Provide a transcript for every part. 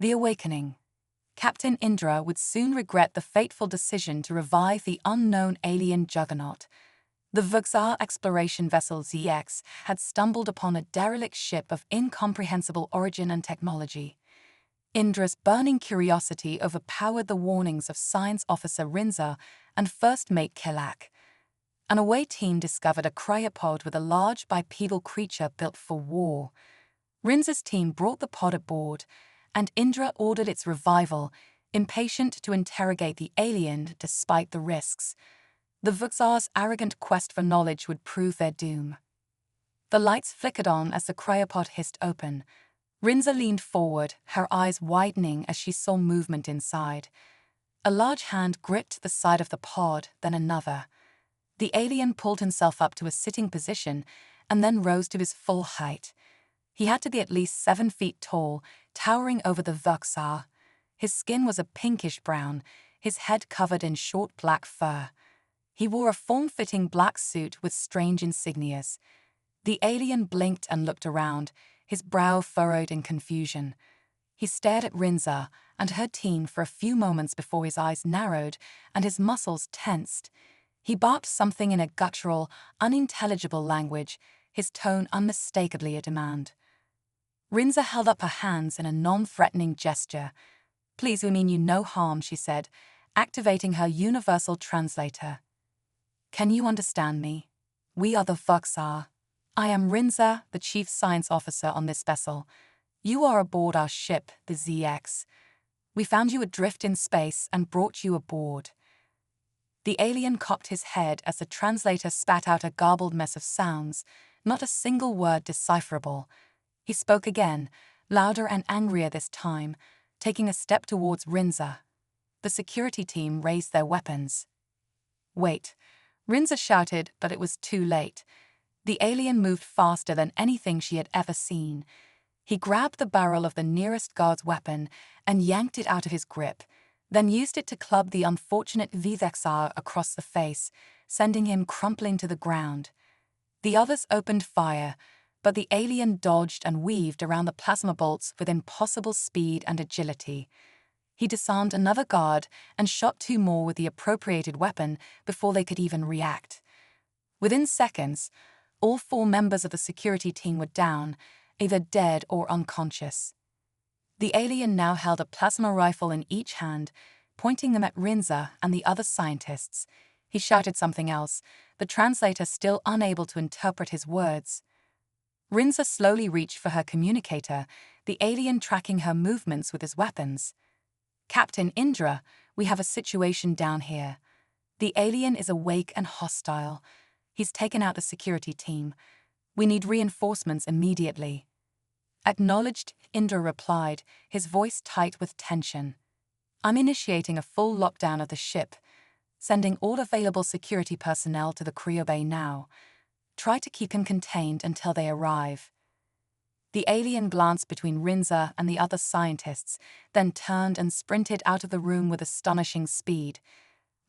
The Awakening. Captain Indra would soon regret the fateful decision to revive the unknown alien Juggernaut. The Vuxar exploration vessel ZX had stumbled upon a derelict ship of incomprehensible origin and technology. Indra's burning curiosity overpowered the warnings of Science Officer Rinza and First Mate Kilak. An away team discovered a cryopod with a large bipedal creature built for war. Rinza's team brought the pod aboard, and Indra ordered its revival, impatient to interrogate the alien despite the risks. The Vuxar's arrogant quest for knowledge would prove their doom. The lights flickered on as the cryopod hissed open. Rinza leaned forward, her eyes widening as she saw movement inside. A large hand gripped the side of the pod, then another. The alien pulled himself up to a sitting position and then rose to his full height. He had to be at least 7 feet tall, towering over the Vuxar. His skin was a pinkish brown, his head covered in short black fur. He wore a form-fitting black suit with strange insignias. The alien blinked and looked around, his brow furrowed in confusion. He stared at Rinza and her team for a few moments before his eyes narrowed and his muscles tensed. He barked something in a guttural, unintelligible language, his tone unmistakably a demand. Rinza held up her hands in a non-threatening gesture. "Please, we mean you no harm," she said, activating her universal translator. "Can you understand me? We are the Vuxar. I am Rinza, the chief science officer on this vessel. You are aboard our ship, the ZX. We found you adrift in space and brought you aboard." The alien cocked his head as the translator spat out a garbled mess of sounds, not a single word decipherable. He spoke again, louder and angrier this time, taking a step towards Rinza. The security team raised their weapons. "Wait," Rinza shouted, but it was too late. The alien moved faster than anything she had ever seen. He grabbed the barrel of the nearest guard's weapon and yanked it out of his grip, then used it to club the unfortunate Vuxar across the face, sending him crumpling to the ground. The others opened fire, but the alien dodged and weaved around the plasma bolts with impossible speed and agility. He disarmed another guard and shot 2 more with the appropriated weapon before they could even react. Within seconds, all 4 members of the security team were down, either dead or unconscious. The alien now held a plasma rifle in each hand, pointing them at Rinza and the other scientists. He shouted something else, the translator still unable to interpret his words. Rinza slowly reached for her communicator, the alien tracking her movements with his weapons. "Captain Indra, we have a situation down here. The alien is awake and hostile. He's taken out the security team. We need reinforcements immediately." "Acknowledged," Indra replied, his voice tight with tension. "I'm initiating a full lockdown of the ship, sending all available security personnel to the Cryo bay now. Try to keep him contained until they arrive." The alien glanced between Rinza and the other scientists, then turned and sprinted out of the room with astonishing speed.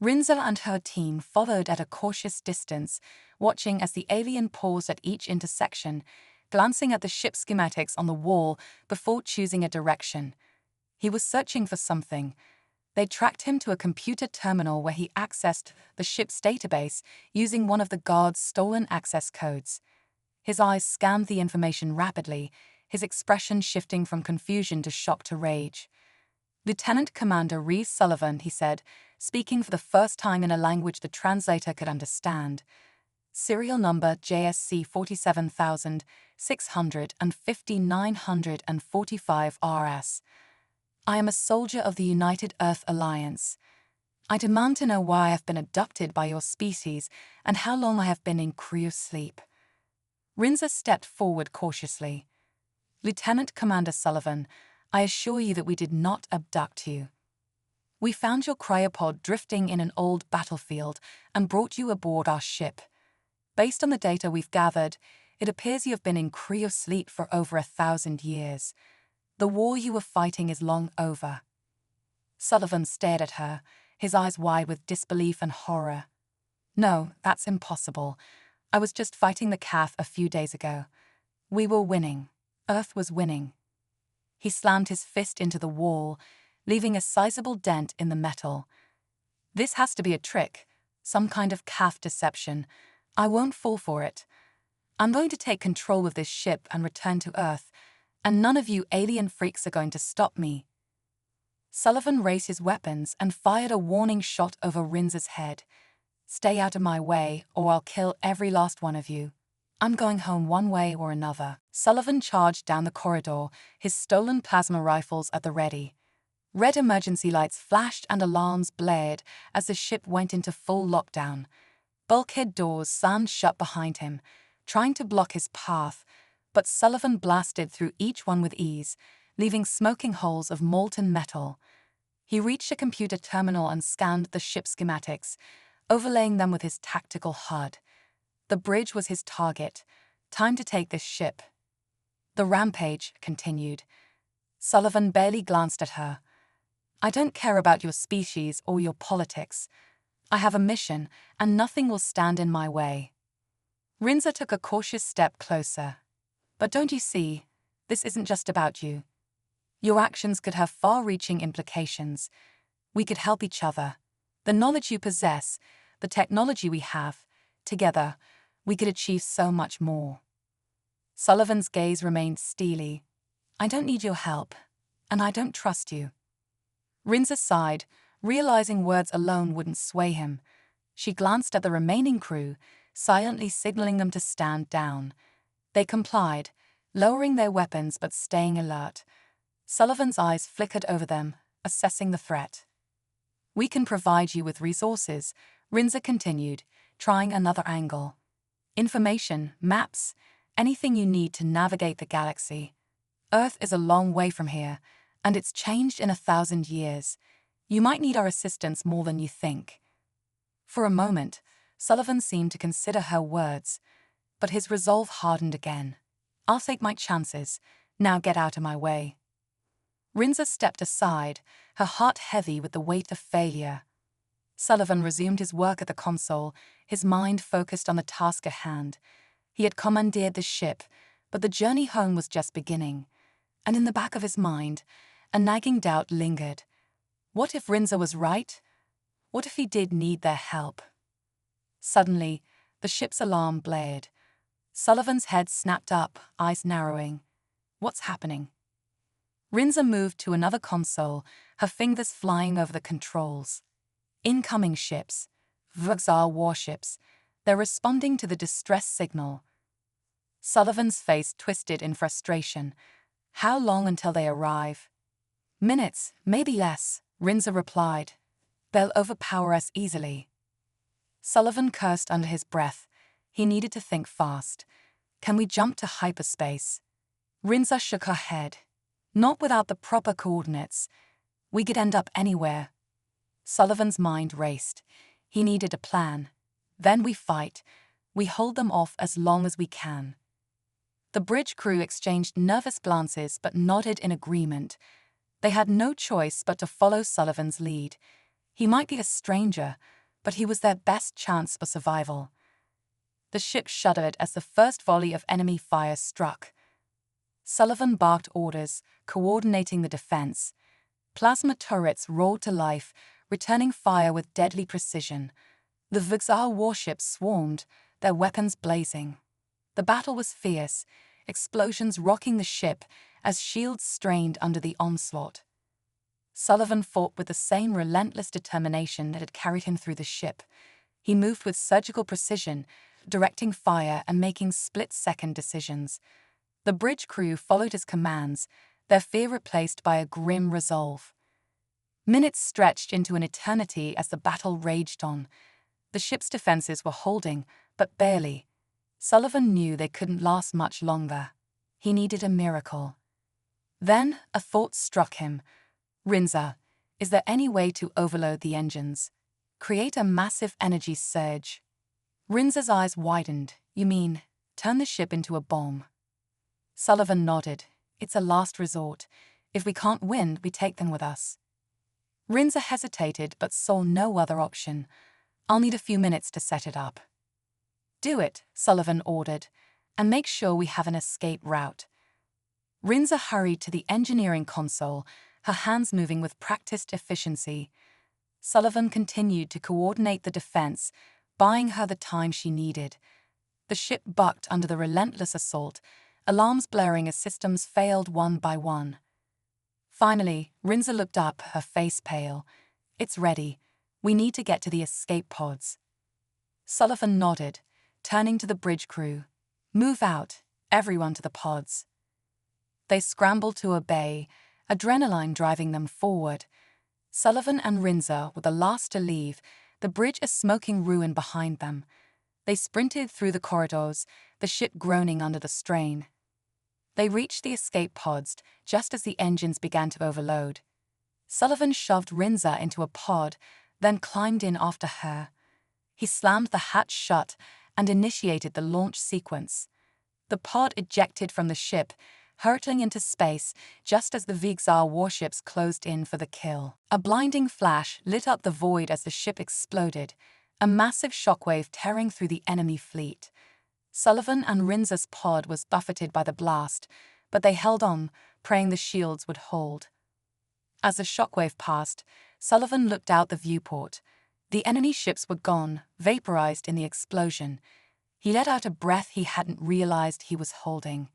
Rinza and her team followed at a cautious distance, watching as the alien paused at each intersection, glancing at the ship schematics on the wall before choosing a direction. He was searching for something. They tracked him to a computer terminal where he accessed the ship's database using one of the guard's stolen access codes. His eyes scanned the information rapidly, his expression shifting from confusion to shock to rage. "Lieutenant Commander Reese Sullivan," he said, speaking for the first time in a language the translator could understand. "Serial number JSC 47,65945 RS. I am a soldier of the United Earth Alliance. I demand to know why I have been abducted by your species and how long I have been in cryosleep." Rinza stepped forward cautiously. "Lieutenant Commander Sullivan, I assure you that we did not abduct you. We found your cryopod drifting in an old battlefield and brought you aboard our ship. Based on the data we've gathered, it appears you have been in cryosleep for over 1,000 years. The war you were fighting is long over." Sullivan stared at her, his eyes wide with disbelief and horror. "No, that's impossible. I was just fighting the calf a few days ago. We were winning. Earth was winning." He slammed his fist into the wall, leaving a sizable dent in the metal. This has to be a trick, some kind of calf deception. I won't fall for it. I'm going to take control of this ship and return to Earth, and none of you alien freaks are going to stop me. Sullivan raised his weapons and fired a warning shot over Rinza's head. Stay out of my way, or I'll kill every last one of you. I'm going home one way or another. Sullivan charged down the corridor, his stolen plasma rifles at the ready. Red emergency lights flashed and alarms blared as the ship went into full lockdown. Bulkhead doors slammed shut behind him, trying to block his path, but Sullivan blasted through each one with ease, leaving smoking holes of molten metal. He reached a computer terminal and scanned the ship's schematics, overlaying them with his tactical HUD. The bridge was his target. Time to take this ship. The rampage continued. Sullivan barely glanced at her. I don't care about your species or your politics. I have a mission, and nothing will stand in my way. Rinza took a cautious step closer. But don't you see, this isn't just about you. Your actions could have far-reaching implications. We could help each other. The knowledge you possess, the technology we have, together, we could achieve so much more. Sullivan's gaze remained steely. I don't need your help, and I don't trust you. Rinza sighed, realizing words alone wouldn't sway him. She glanced at the remaining crew, silently signaling them to stand down. They complied, lowering their weapons but staying alert. Sullivan's eyes flickered over them, assessing the threat. We can provide you with resources, Rinza continued, trying another angle. Information, maps, anything you need to navigate the galaxy. Earth is a long way from here, and it's changed in 1,000 years. You might need our assistance more than you think. For a moment, Sullivan seemed to consider her words, but his resolve hardened again. I'll take my chances. Now get out of my way. Rinza stepped aside, her heart heavy with the weight of failure. Sullivan resumed his work at the console, his mind focused on the task at hand. He had commandeered the ship, but the journey home was just beginning. And in the back of his mind, a nagging doubt lingered. What if Rinza was right? What if he did need their help? Suddenly, the ship's alarm blared. Sullivan's head snapped up, eyes narrowing. What's happening? Rinza moved to another console, her fingers flying over the controls. Incoming ships. Vuxar warships. They're responding to the distress signal. Sullivan's face twisted in frustration. How long until they arrive? Minutes, maybe less, Rinza replied. They'll overpower us easily. Sullivan cursed under his breath. He needed to think fast. Can we jump to hyperspace? Rinza shook her head. Not without the proper coordinates. We could end up anywhere. Sullivan's mind raced. He needed a plan. Then we fight. We hold them off as long as we can. The bridge crew exchanged nervous glances but nodded in agreement. They had no choice but to follow Sullivan's lead. He might be a stranger, but he was their best chance for survival. The ship shuddered as the first volley of enemy fire struck. Sullivan barked orders, coordinating the defense. Plasma turrets roared to life, returning fire with deadly precision. The Vuxar warships swarmed, their weapons blazing. The battle was fierce, explosions rocking the ship as shields strained under the onslaught. Sullivan fought with the same relentless determination that had carried him through the ship. He moved with surgical precision, directing fire and making split-second decisions. The bridge crew followed his commands, their fear replaced by a grim resolve. Minutes stretched into an eternity as the battle raged on. The ship's defenses were holding, but barely. Sullivan knew they couldn't last much longer. He needed a miracle. Then a thought struck him. Rinza, is there any way to overload the engines? Create a massive energy surge? Rinza's eyes widened. You mean, turn the ship into a bomb? Sullivan nodded. It's a last resort. If we can't win, we take them with us. Rinza hesitated but saw no other option. I'll need a few minutes to set it up. Do it, Sullivan ordered, and make sure we have an escape route. Rinza hurried to the engineering console, her hands moving with practiced efficiency. Sullivan continued to coordinate the defense, buying her the time she needed. The ship bucked under the relentless assault, alarms blaring as systems failed one by one. Finally, Rinza looked up, her face pale. "It's ready. We need to get to the escape pods." Sullivan nodded, turning to the bridge crew. "Move out, everyone to the pods." They scrambled to obey, adrenaline driving them forward. Sullivan and Rinza were the last to leave, the bridge a smoking ruin behind them. They sprinted through the corridors, the ship groaning under the strain. They reached the escape pods just as the engines began to overload. Sullivan shoved Rinza into a pod, then climbed in after her. He slammed the hatch shut and initiated the launch sequence. The pod ejected from the ship, hurtling into space just as the Vigzar warships closed in for the kill. A blinding flash lit up the void as the ship exploded, a massive shockwave tearing through the enemy fleet. Sullivan and Rinza's pod was buffeted by the blast, but they held on, praying the shields would hold. As the shockwave passed, Sullivan looked out the viewport. The enemy ships were gone, vaporized in the explosion. He let out a breath he hadn't realized he was holding.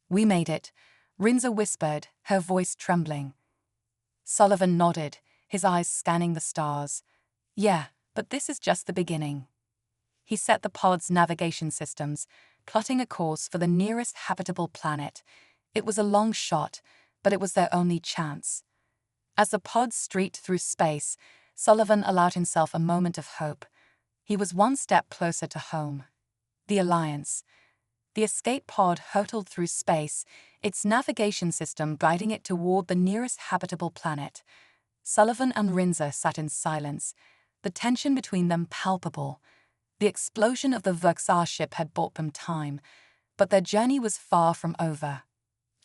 "We made it," Rinza whispered, her voice trembling. Sullivan nodded, his eyes scanning the stars. "Yeah, but this is just the beginning." He set the pod's navigation systems, plotting a course for the nearest habitable planet. It was a long shot, but it was their only chance. As the pods streaked through space, Sullivan allowed himself a moment of hope. He was one step closer to home. The Alliance. The escape pod hurtled through space, its navigation system guiding it toward the nearest habitable planet. Sullivan and Rinza sat in silence, the tension between them palpable. The explosion of the Vigzar ship had bought them time, but their journey was far from over.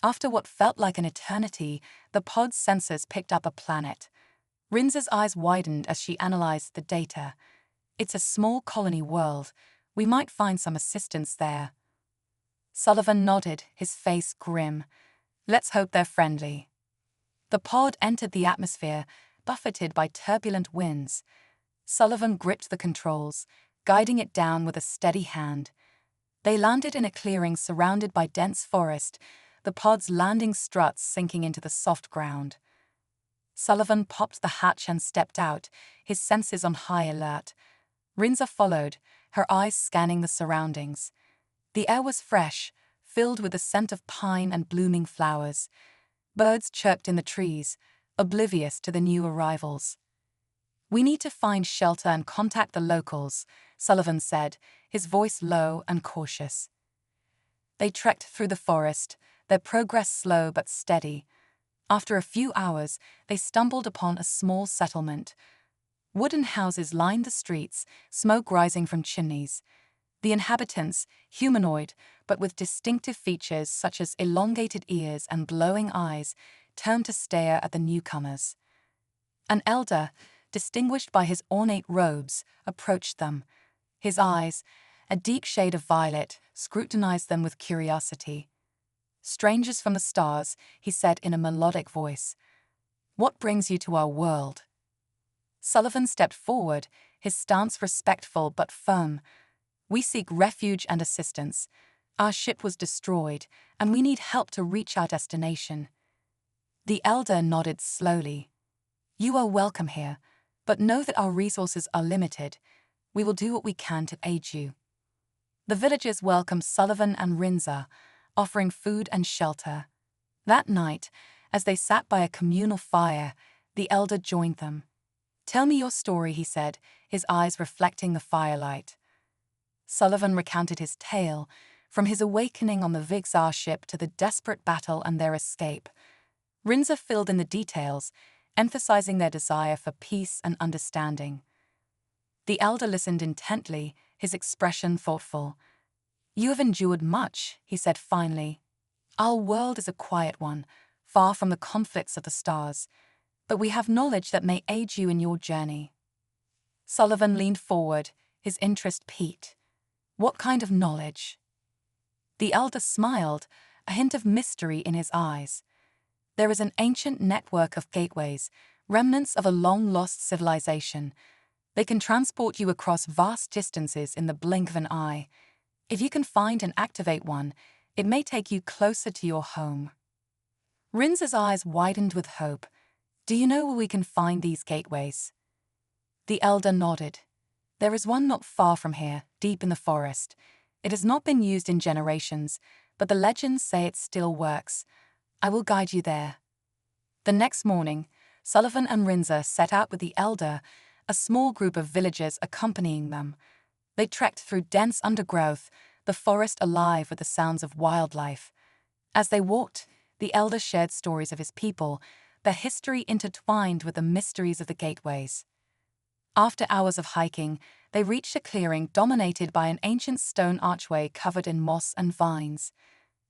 After what felt like an eternity, the pod's sensors picked up a planet. Rinza's eyes widened as she analyzed the data. "It's a small colony world. We might find some assistance there." Sullivan nodded, his face grim. "Let's hope they're friendly." The pod entered the atmosphere, buffeted by turbulent winds. Sullivan gripped the controls, guiding it down with a steady hand. They landed in a clearing surrounded by dense forest, the pod's landing struts sinking into the soft ground. Sullivan popped the hatch and stepped out, his senses on high alert. Rinza followed, her eyes scanning the surroundings. The air was fresh, filled with the scent of pine and blooming flowers. Birds chirped in the trees, oblivious to the new arrivals. "We need to find shelter and contact the locals," Sullivan said, his voice low and cautious. They trekked through the forest, their progress slow but steady. After a few hours, they stumbled upon a small settlement. Wooden houses lined the streets, smoke rising from chimneys. The inhabitants, humanoid, but with distinctive features such as elongated ears and glowing eyes, turned to stare at the newcomers. An elder, distinguished by his ornate robes, approached them. His eyes, a deep shade of violet, scrutinized them with curiosity. "Strangers from the stars," he said in a melodic voice. "What brings you to our world?" Sullivan stepped forward, his stance respectful but firm. "We seek refuge and assistance. Our ship was destroyed, and we need help to reach our destination." The elder nodded slowly. "You are welcome here, but know that our resources are limited. We will do what we can to aid you." The villagers welcomed Sullivan and Rinza, offering food and shelter. That night, as they sat by a communal fire, the elder joined them. "Tell me your story," he said, his eyes reflecting the firelight. Sullivan recounted his tale, from his awakening on the Vigzar ship to the desperate battle and their escape. Rinza filled in the details, emphasizing their desire for peace and understanding. The elder listened intently, his expression thoughtful. "You have endured much," he said finally. "Our world is a quiet one, far from the conflicts of the stars, but we have knowledge that may aid you in your journey." Sullivan leaned forward, his interest piqued. "What kind of knowledge?" The elder smiled, a hint of mystery in his eyes. There is an ancient network of gateways, remnants of a long-lost civilization. They can transport you across vast distances in the blink of an eye. If you can find and activate one, it may take you closer to your home. Rinza's eyes widened with hope. Do you know where we can find these gateways? The elder nodded. There is one not far from here, deep in the forest. It has not been used in generations, but the legends say it still works. I will guide you there. The next morning, Sullivan and Rinza set out with the elder, a small group of villagers accompanying them. They trekked through dense undergrowth, the forest alive with the sounds of wildlife. As they walked, the elder shared stories of his people, their history intertwined with the mysteries of the gateways. After hours of hiking, they reached a clearing dominated by an ancient stone archway covered in moss and vines.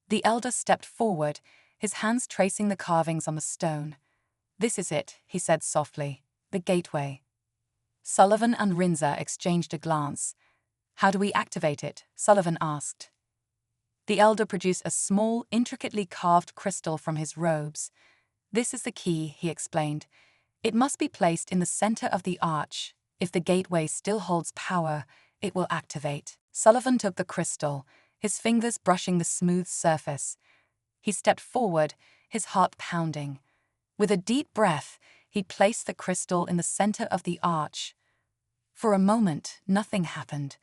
The elder stepped forward, his hands tracing the carvings on the stone. "This is it," he said softly, "the gateway." Sullivan and Rinza exchanged a glance. "How do we activate it?" Sullivan asked. The elder produced a small, intricately carved crystal from his robes. "This is the key," he explained. "It must be placed in the center of the arch. If the gateway still holds power, it will activate." Sullivan took the crystal, his fingers brushing the smooth surface. He stepped forward, his heart pounding. With a deep breath, he placed the crystal in the center of the arch. For a moment, nothing happened.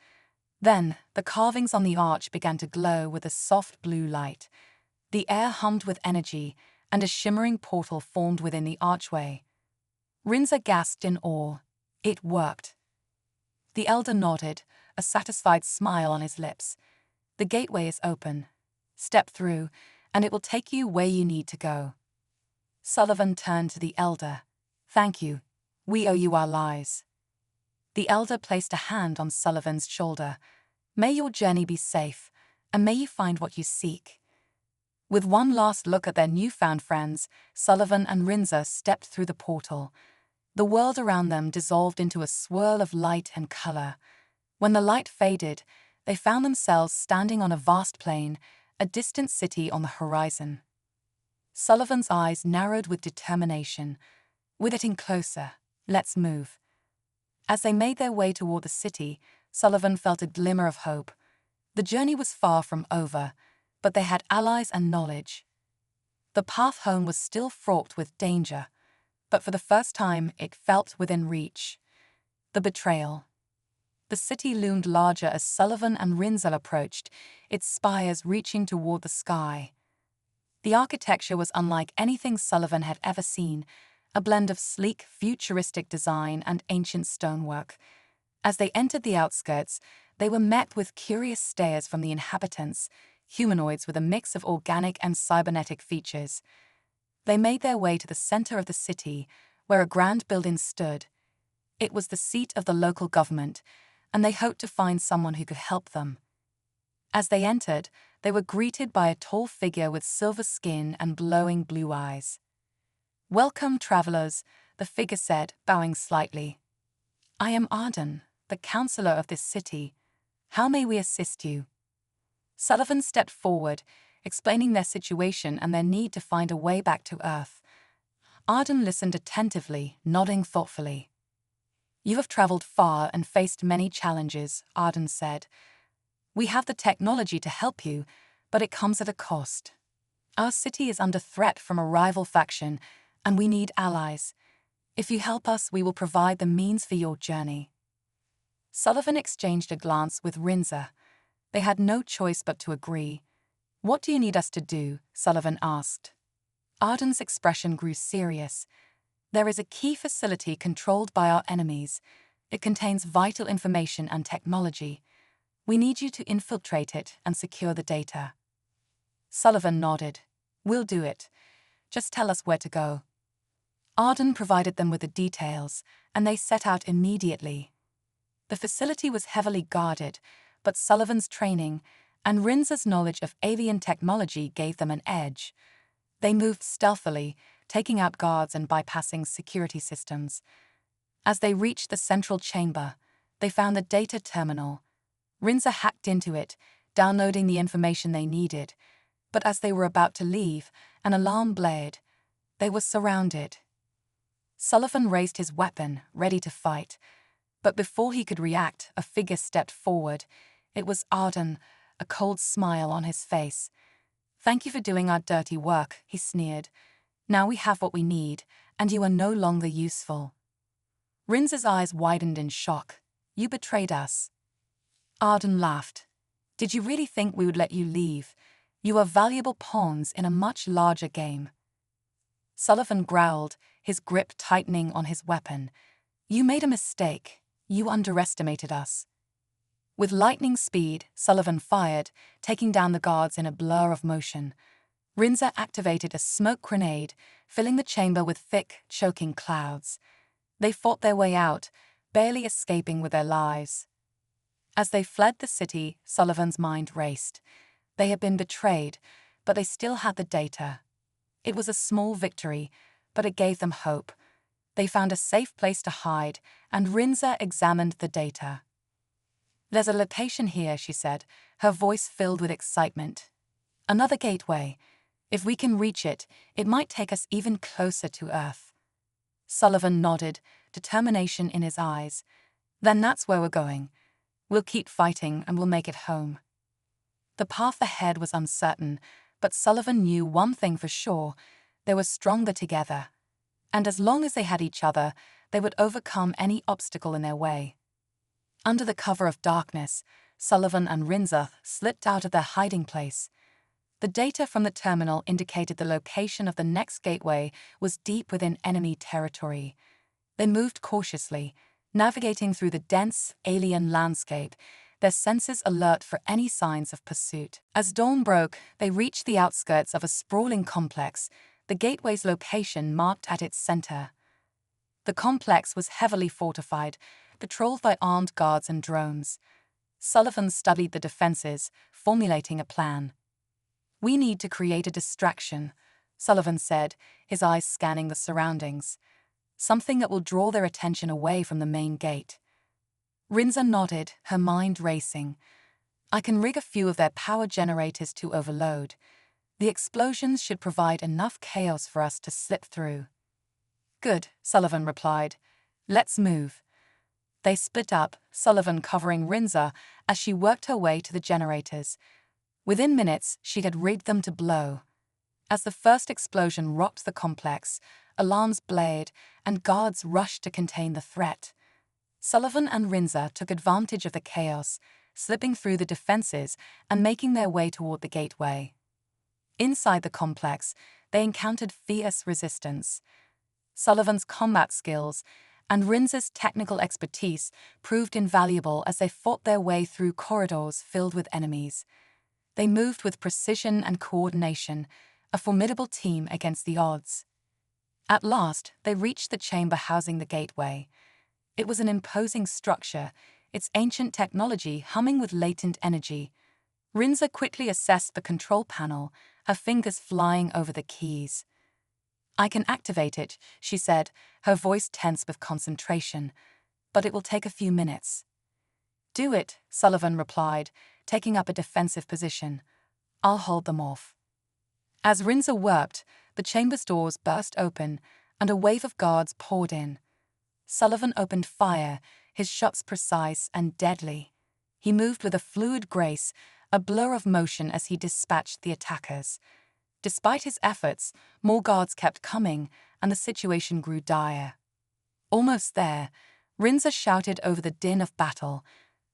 Then, the carvings on the arch began to glow with a soft blue light. The air hummed with energy, and a shimmering portal formed within the archway. Rinza gasped in awe. It worked. The elder nodded, a satisfied smile on his lips. "The gateway is open. Step through, and it will take you where you need to go." Sullivan turned to the elder. "Thank you. We owe you our lives." The elder placed a hand on Sullivan's shoulder. "May your journey be safe, and may you find what you seek." With one last look at their newfound friends, Sullivan and Rinza stepped through the portal. The world around them dissolved into a swirl of light and color. When the light faded, they found themselves standing on a vast plain, a distant city on the horizon. Sullivan's eyes narrowed with determination. "We're getting closer. Let's move." As they made their way toward the city, Sullivan felt a glimmer of hope. The journey was far from over, but they had allies and knowledge. The path home was still fraught with danger, but for the first time it felt within reach. The betrayal. The city loomed larger as Sullivan and Rinza approached, its spires reaching toward the sky. The architecture was unlike anything Sullivan had ever seen, a blend of sleek, futuristic design and ancient stonework. As they entered the outskirts, they were met with curious stares from the inhabitants, humanoids with a mix of organic and cybernetic features. They made their way to the center of the city, where a grand building stood. It was the seat of the local government, and they hoped to find someone who could help them. As they entered, they were greeted by a tall figure with silver skin and glowing blue eyes. "Welcome, travelers," the figure said, bowing slightly. "I am Arden, the counselor of this city. How may we assist you?" Sullivan stepped forward, explaining their situation and their need to find a way back to Earth. Arden listened attentively, nodding thoughtfully. "You have traveled far and faced many challenges," Arden said. "We have the technology to help you, but it comes at a cost. Our city is under threat from a rival faction, and we need allies. If you help us, we will provide the means for your journey." Sullivan exchanged a glance with Rinza. They had no choice but to agree. "What do you need us to do?" Sullivan asked. Arden's expression grew serious. "There is a key facility controlled by our enemies. It contains vital information and technology. We need you to infiltrate it and secure the data." Sullivan nodded. "We'll do it. Just tell us where to go." Arden provided them with the details, and they set out immediately. The facility was heavily guarded, but Sullivan's training and Rinza's knowledge of alien technology gave them an edge. They moved stealthily, taking out guards and bypassing security systems. As they reached the central chamber, they found the data terminal. Rinza hacked into it, downloading the information they needed. But as they were about to leave, an alarm blared. They were surrounded. Sullivan raised his weapon, ready to fight. But before he could react, a figure stepped forward. It was Arden, a cold smile on his face. "Thank you for doing our dirty work," he sneered. "Now we have what we need, and you are no longer useful." Rinza's eyes widened in shock. "You betrayed us." Arden laughed. "Did you really think we would let you leave? You are valuable pawns in a much larger game." Sullivan growled, his grip tightening on his weapon. "You made a mistake. You underestimated us." With lightning speed, Sullivan fired, taking down the guards in a blur of motion. Rinza activated a smoke grenade, filling the chamber with thick, choking clouds. They fought their way out, barely escaping with their lives. As they fled the city, Sullivan's mind raced. They had been betrayed, but they still had the data. It was a small victory, but it gave them hope. They found a safe place to hide, and Rinza examined the data. "There's a location here," she said, her voice filled with excitement. "Another gateway. If we can reach it, it might take us even closer to Earth." Sullivan nodded, determination in his eyes. "Then that's where we're going. We'll keep fighting and we'll make it home." The path ahead was uncertain, but Sullivan knew one thing for sure: they were stronger together. And as long as they had each other, they would overcome any obstacle in their way. Under the cover of darkness, Sullivan and Rinza slipped out of their hiding place. The data from the terminal indicated the location of the next gateway was deep within enemy territory. They moved cautiously, navigating through the dense, alien landscape, their senses alert for any signs of pursuit. As dawn broke, they reached the outskirts of a sprawling complex, the gateway's location marked at its center. The complex was heavily fortified, patrolled by armed guards and drones. Sullivan studied the defenses, formulating a plan. "We need to create a distraction," Sullivan said, his eyes scanning the surroundings. "Something that will draw their attention away from the main gate." Rinza nodded, her mind racing. "I can rig a few of their power generators to overload. The explosions should provide enough chaos for us to slip through." "Good," Sullivan replied. "Let's move." They split up, Sullivan covering Rinza as she worked her way to the generators. Within minutes, she had rigged them to blow. As the first explosion rocked the complex, alarms blared, and guards rushed to contain the threat. Sullivan and Rinza took advantage of the chaos, slipping through the defenses and making their way toward the gateway. Inside the complex, they encountered fierce resistance. Sullivan's combat skills and Rinza's technical expertise proved invaluable as they fought their way through corridors filled with enemies. They moved with precision and coordination, a formidable team against the odds. At last, they reached the chamber housing the gateway. It was an imposing structure, its ancient technology humming with latent energy. Rinza quickly assessed the control panel, her fingers flying over the keys. "I can activate it," she said, her voice tense with concentration. "But it will take a few minutes." "Do it," Sullivan replied, taking up a defensive position. "I'll hold them off." As Rinza worked, the chamber's doors burst open, and a wave of guards poured in. Sullivan opened fire, his shots precise and deadly. He moved with a fluid grace, a blur of motion as he dispatched the attackers. Despite his efforts, more guards kept coming, and the situation grew dire. Almost there, Rinza shouted over the din of battle.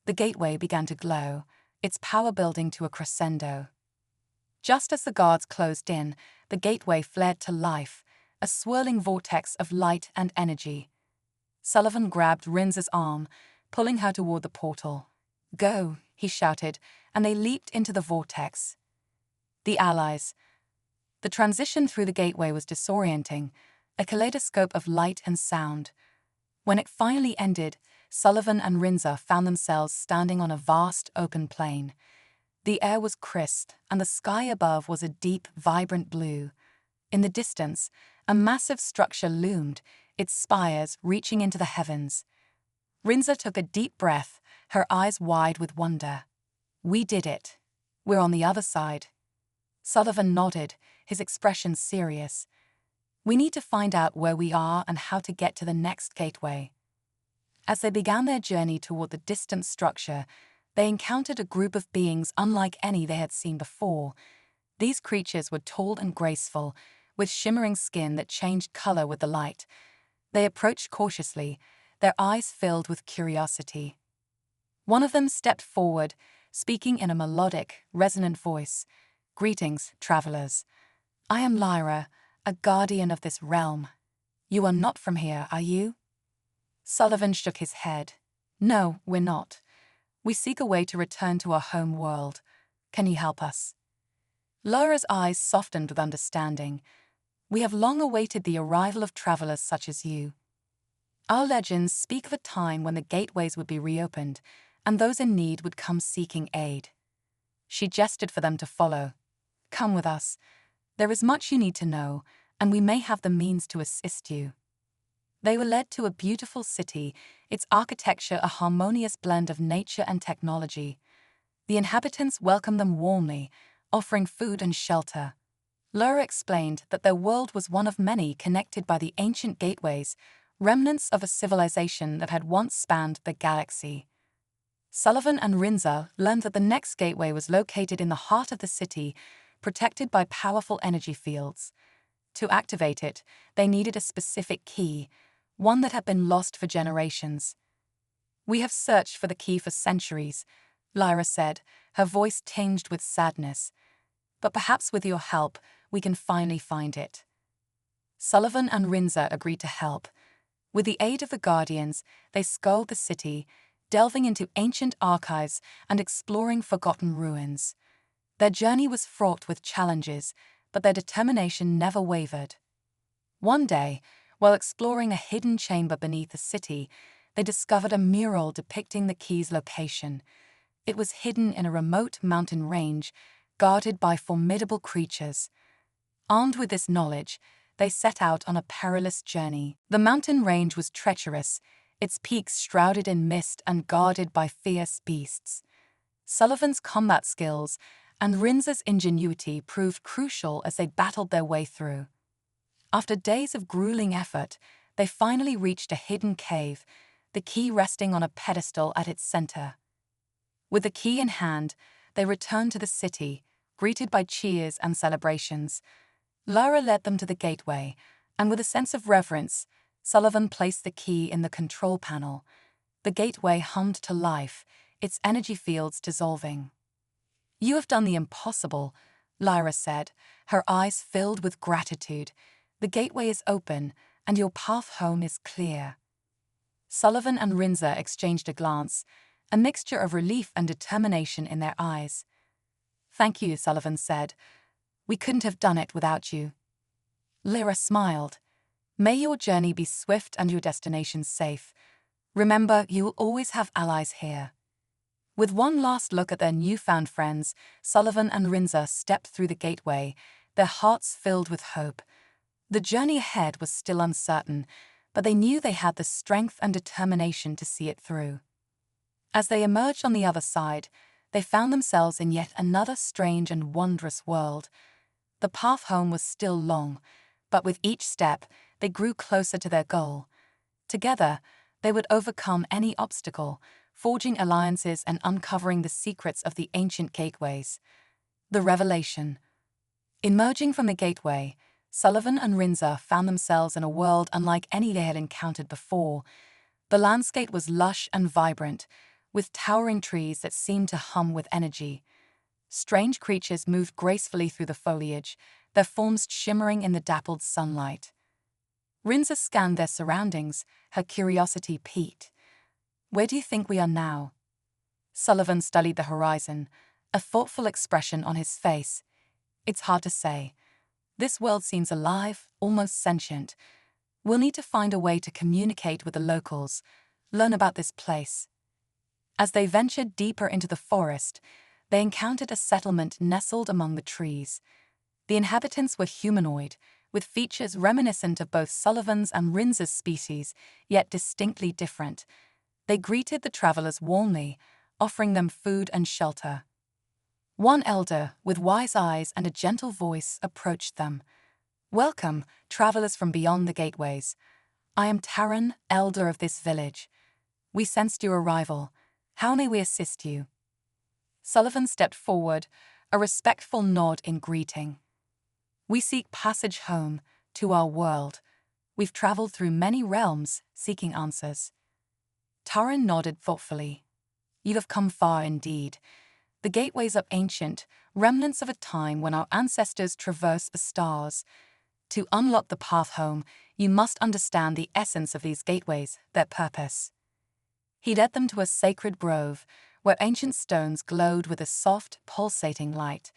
The gateway began to glow, its power building to a crescendo. Just as the guards closed in, the gateway flared to life, a swirling vortex of light and energy. Sullivan grabbed Rinza's arm, pulling her toward the portal. "Go," he shouted, and they leaped into the vortex. The Allies. The transition through the gateway was disorienting, a kaleidoscope of light and sound. When it finally ended, Sullivan and Rinza found themselves standing on a vast open plain. The air was crisp, and the sky above was a deep, vibrant blue. In the distance, a massive structure loomed, its spires reaching into the heavens. Rinza took a deep breath, her eyes wide with wonder. "We did it. We're on the other side." Sullivan nodded, his expression serious. We need to find out where we are and how to get to the next gateway. As they began their journey toward the distant structure, they encountered a group of beings unlike any they had seen before. These creatures were tall and graceful, with shimmering skin that changed color with the light. They approached cautiously, their eyes filled with curiosity. One of them stepped forward, speaking in a melodic, resonant voice. "Greetings, travelers. I am Lyra, a guardian of this realm. You are not from here, are you?" Sullivan shook his head. "No, we're not. We seek a way to return to our home world. Can you help us?" Lyra's eyes softened with understanding. "We have long awaited the arrival of travelers such as you. Our legends speak of a time when the gateways would be reopened, and those in need would come seeking aid." She gestured for them to follow. "Come with us. There is much you need to know, and we may have the means to assist you." They were led to a beautiful city, its architecture a harmonious blend of nature and technology. The inhabitants welcomed them warmly, offering food and shelter. Lyra explained that their world was one of many connected by the ancient gateways, remnants of a civilization that had once spanned the galaxy. Sullivan and Rinza learned that the next gateway was located in the heart of the city, protected by powerful energy fields. To activate it, they needed a specific key, one that had been lost for generations. "We have searched for the key for centuries," Lyra said, her voice tinged with sadness. "But perhaps with your help, we can finally find it." Sullivan and Rinza agreed to help. With the aid of the Guardians, they scoured the city, delving into ancient archives and exploring forgotten ruins. Their journey was fraught with challenges, but their determination never wavered. One day, while exploring a hidden chamber beneath the city, they discovered a mural depicting the key's location. It was hidden in a remote mountain range, guarded by formidable creatures. Armed with this knowledge, they set out on a perilous journey. The mountain range was treacherous, its peaks shrouded in mist and guarded by fierce beasts. Sullivan's combat skills and Rinza's ingenuity proved crucial as they battled their way through. After days of grueling effort, they finally reached a hidden cave, the key resting on a pedestal at its center. With the key in hand, they returned to the city, greeted by cheers and celebrations. Lyra led them to the gateway, and with a sense of reverence, Sullivan placed the key in the control panel. The gateway hummed to life, its energy fields dissolving. "You have done the impossible," Lyra said, her eyes filled with gratitude. "The gateway is open, and your path home is clear." Sullivan and Rinza exchanged a glance, a mixture of relief and determination in their eyes. "Thank you," Sullivan said. "We couldn't have done it without you." Lyra smiled. "May your journey be swift and your destination safe. Remember, you will always have allies here." With one last look at their newfound friends, Sullivan and Rinza stepped through the gateway, their hearts filled with hope. The journey ahead was still uncertain, but they knew they had the strength and determination to see it through. As they emerged on the other side, they found themselves in yet another strange and wondrous world. The path home was still long, but with each step, they grew closer to their goal. Together, they would overcome any obstacle, forging alliances and uncovering the secrets of the ancient gateways. The revelation. Emerging from the gateway, Sullivan and Rinza found themselves in a world unlike any they had encountered before. The landscape was lush and vibrant, with towering trees that seemed to hum with energy. Strange creatures moved gracefully through the foliage, their forms shimmering in the dappled sunlight. Rinza scanned their surroundings, her curiosity piqued. "Where do you think we are now?" Sullivan studied the horizon, a thoughtful expression on his face. "It's hard to say. This world seems alive, almost sentient. We'll need to find a way to communicate with the locals, learn about this place." As they ventured deeper into the forest, they encountered a settlement nestled among the trees. The inhabitants were humanoid, with features reminiscent of both Sullivan's and Rinza's species, yet distinctly different. They greeted the travelers warmly, offering them food and shelter. One elder, with wise eyes and a gentle voice, approached them. "Welcome, travelers from beyond the gateways. I am Taran, elder of this village. We sensed your arrival. How may we assist you?" Sullivan stepped forward, a respectful nod in greeting. "We seek passage home, to our world. We've traveled through many realms, seeking answers." Taran nodded thoughtfully. "You have come far indeed. The gateways are ancient, remnants of a time when our ancestors traversed the stars. To unlock the path home, you must understand the essence of these gateways, their purpose." He led them to a sacred grove, where ancient stones glowed with a soft, pulsating light.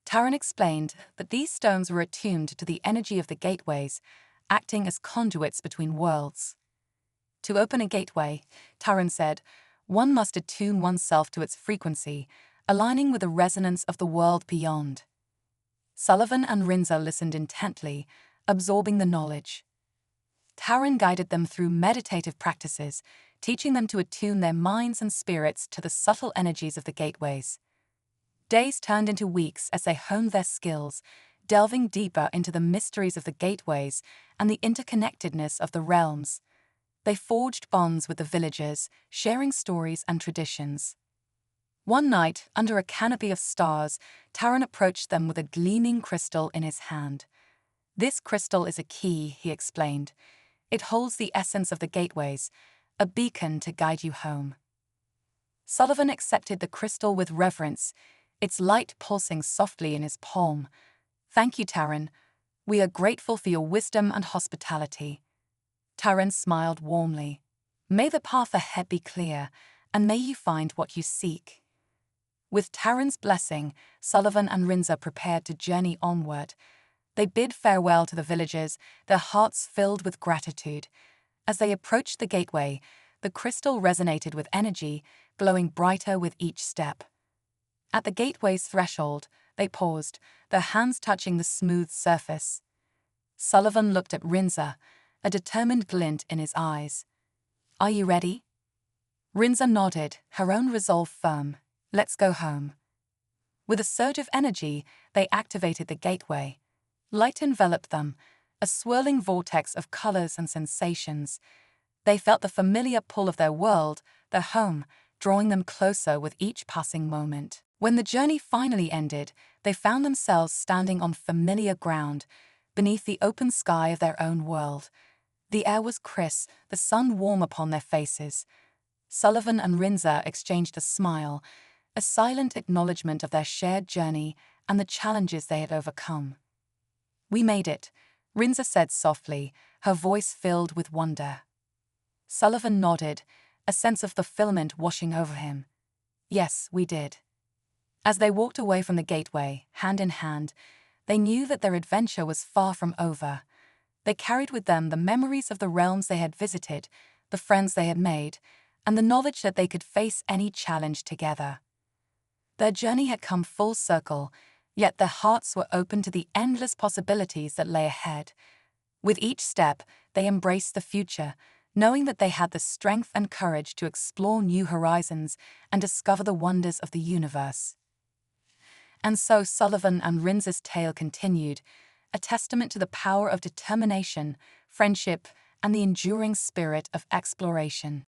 Taran explained that these stones were attuned to the energy of the gateways, acting as conduits between worlds. To open a gateway, Taran said, one must attune oneself to its frequency, aligning with the resonance of the world beyond. Sullivan and Rinza listened intently, absorbing the knowledge. Taran guided them through meditative practices, teaching them to attune their minds and spirits to the subtle energies of the gateways. Days turned into weeks as they honed their skills, delving deeper into the mysteries of the gateways and the interconnectedness of the realms. They forged bonds with the villagers, sharing stories and traditions. One night, under a canopy of stars, Taran approached them with a gleaming crystal in his hand. "This crystal is a key," he explained. "It holds the essence of the gateways, a beacon to guide you home." Sullivan accepted the crystal with reverence, its light pulsing softly in his palm. "Thank you, Taran. We are grateful for your wisdom and hospitality." Taran smiled warmly. "May the path ahead be clear, and may you find what you seek." With Taran's blessing, Sullivan and Rinza prepared to journey onward. They bid farewell to the villagers, their hearts filled with gratitude. As they approached the gateway, the crystal resonated with energy, glowing brighter with each step. At the gateway's threshold, they paused, their hands touching the smooth surface. Sullivan looked at Rinza, a determined glint in his eyes. "Are you ready?" Rinza nodded, her own resolve firm. "Let's go home." With a surge of energy, they activated the gateway. Light enveloped them, a swirling vortex of colors and sensations. They felt the familiar pull of their world, their home, drawing them closer with each passing moment. When the journey finally ended, they found themselves standing on familiar ground, beneath the open sky of their own world. The air was crisp, the sun warm upon their faces. Sullivan and Rinza exchanged a smile, a silent acknowledgement of their shared journey and the challenges they had overcome. "We made it," Rinza said softly, her voice filled with wonder. Sullivan nodded, a sense of fulfillment washing over him. "Yes, we did." As they walked away from the gateway, hand in hand, they knew that their adventure was far from over. They carried with them the memories of the realms they had visited, the friends they had made, and the knowledge that they could face any challenge together. Their journey had come full circle, yet their hearts were open to the endless possibilities that lay ahead. With each step, they embraced the future, knowing that they had the strength and courage to explore new horizons and discover the wonders of the universe. And so Sullivan and Rinza's tale continued, a testament to the power of determination, friendship, and the enduring spirit of exploration.